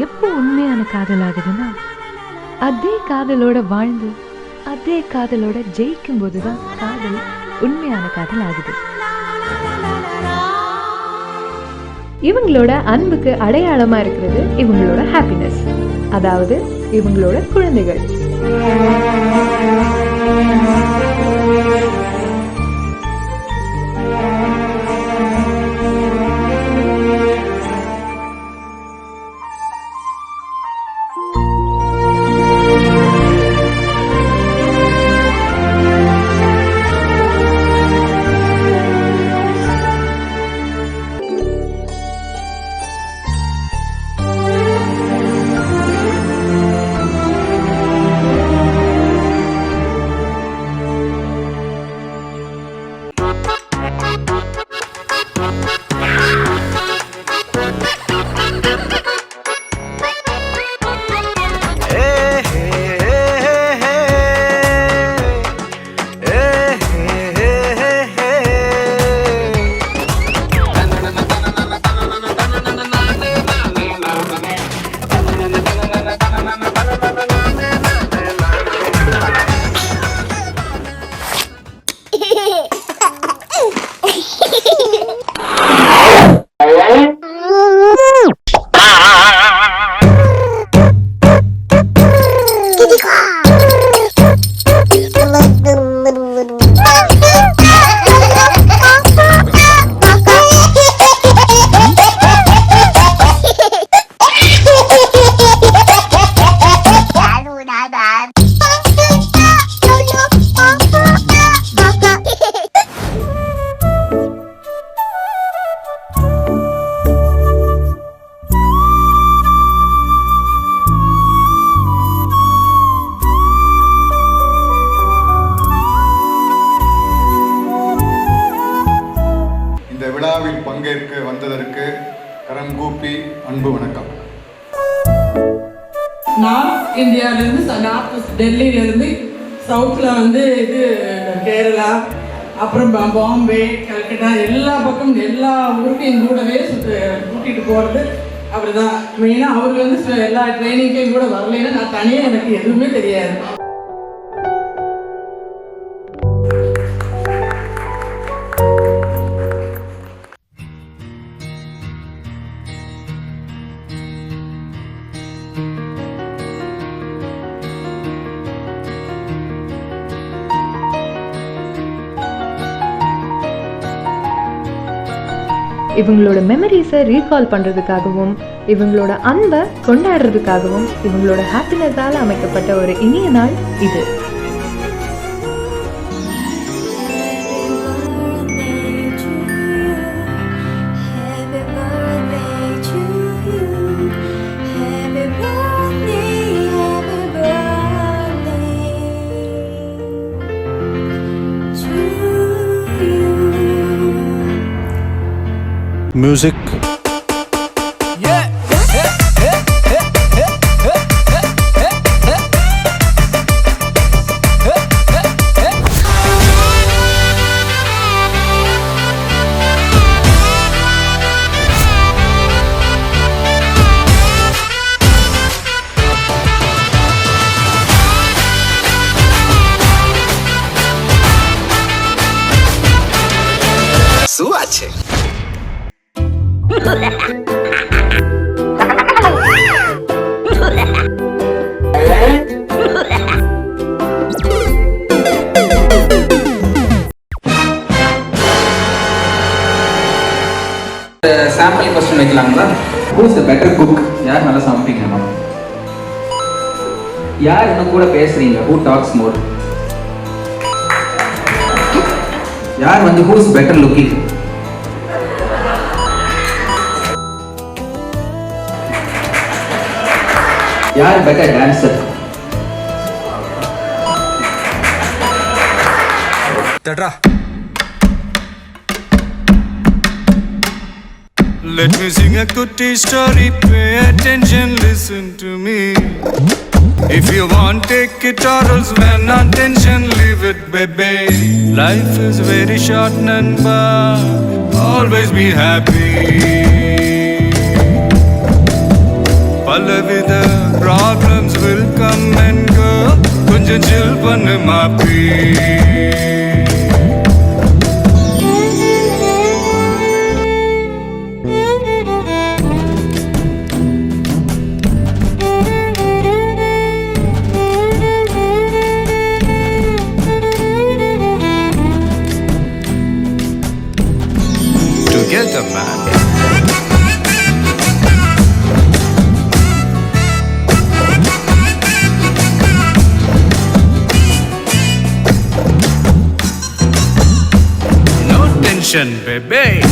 எப்போ உண்மையான காதல் ஆகுதுன்னா அதே காதலோட வாழ்ந்து அதே காதலோட ஜெயிக்கும் போதுதான் காதல் உண்மையான காதல் ஆகுது. இவங்களோட அன்புக்கு அடையாளமா இருக்கிறது இவங்களோட ஹாப்பினஸ், அதாவது இவங்களோட குழந்தைகள். விழாவில் பங்கேற்க வந்ததற்கு கரம் கூப்பி அன்பு வணக்கம். நார்த் இந்தியாவிலேருந்து நார்த் டெல்லியிலேருந்து சவுத்தில் வந்து இது கேரளா, அப்புறம் பாம்பே, கல்கட்டா, எல்லா பக்கம் எல்லா ஊருக்கும் எங்கள் கூடவே கூட்டிகிட்டு போகிறது அவர் தான் மெயினாக. அவர் வந்து எல்லா ட்ரைனிங்கையும் கூட வரலைன்னா நான் தனியாக எனக்கு எதுவுமே தெரியாது. இவங்களோட மெமரிஸை ரீகால் பண்ணுறதுக்காகவும் இவங்களோட அன்பை கொண்டாடுறதுக்காகவும் இவங்களோட ஹாப்பினஸால் அமைக்கப்பட்ட ஒரு இனிய நாள் இது. Music. Słuchajcie. சாம்பிள் क्वेश्चन வைக்கலாங்களா? Who is the better cook? யார் நல்லா சமைப்பீங்க? யார் இன்னும் கூட பேசுறீங்க? Who talks more? யார் வந்து who is better looking? யார் better dancer? Tadra. Let me sing a goodie story, pay attention, listen to me. If you want, take it or else when attention, leave it, baby. Life is very short, Nanba, always be happy. பலவித problems will come and go. கொஞ்சம் chill பண்ணு மாப்பி. Together, man. No tension, baby.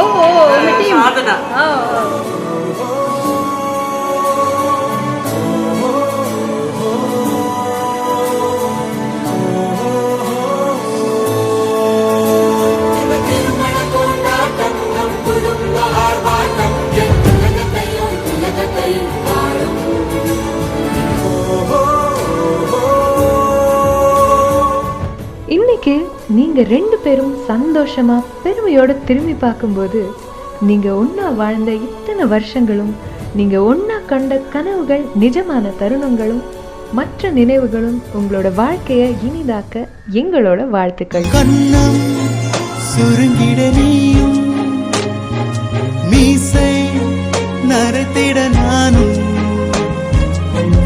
உங்க team. Sadhana. இன்னைக்கு நீங்க 2 பேரும் சந்தோஷமா பெருமையோட திரும்பி பார்க்கும்போது நீங்க ஒன்னா வாழ்ந்த இத்தனை வருஷங்களும், நீங்க ஒன்னா கண்ட கனவுகள், நிஜமான தருணங்களும் மற்ற நினைவுகளும் உங்களோட வாழ்க்கையை இனிதாக்க எங்களோட வாழ்த்துக்கள். கண்ணம் சுருங்கிட நீயும் மீசை நரைத்திட நானும்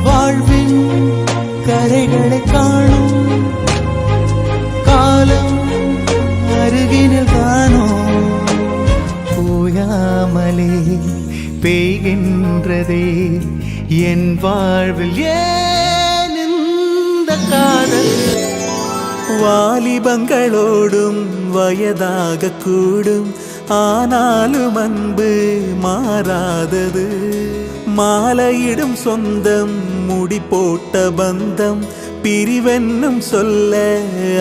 வாழ்வின் கரைகளை காணும் காலம் அருகினில் தானோ போயாமலே பெய்கின்றதே என் வாழ்வில் ஏன் இந்த காதல் வாலிபங்களோடும் வயதாக கூடும் ஆனாலும் அன்பு மாறாதது மாலையிடும் சொந்தம் முடி போட்ட பந்தம் பிரிவென்னும் சொல்ல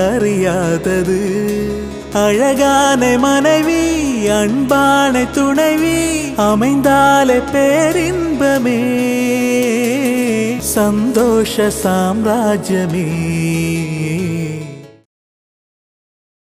அறியாதது அழகான மனைவி அன்பான துணைவி அமைந்தாலே பேரின்பமே சந்தோஷ சாம்ராஜ்யமே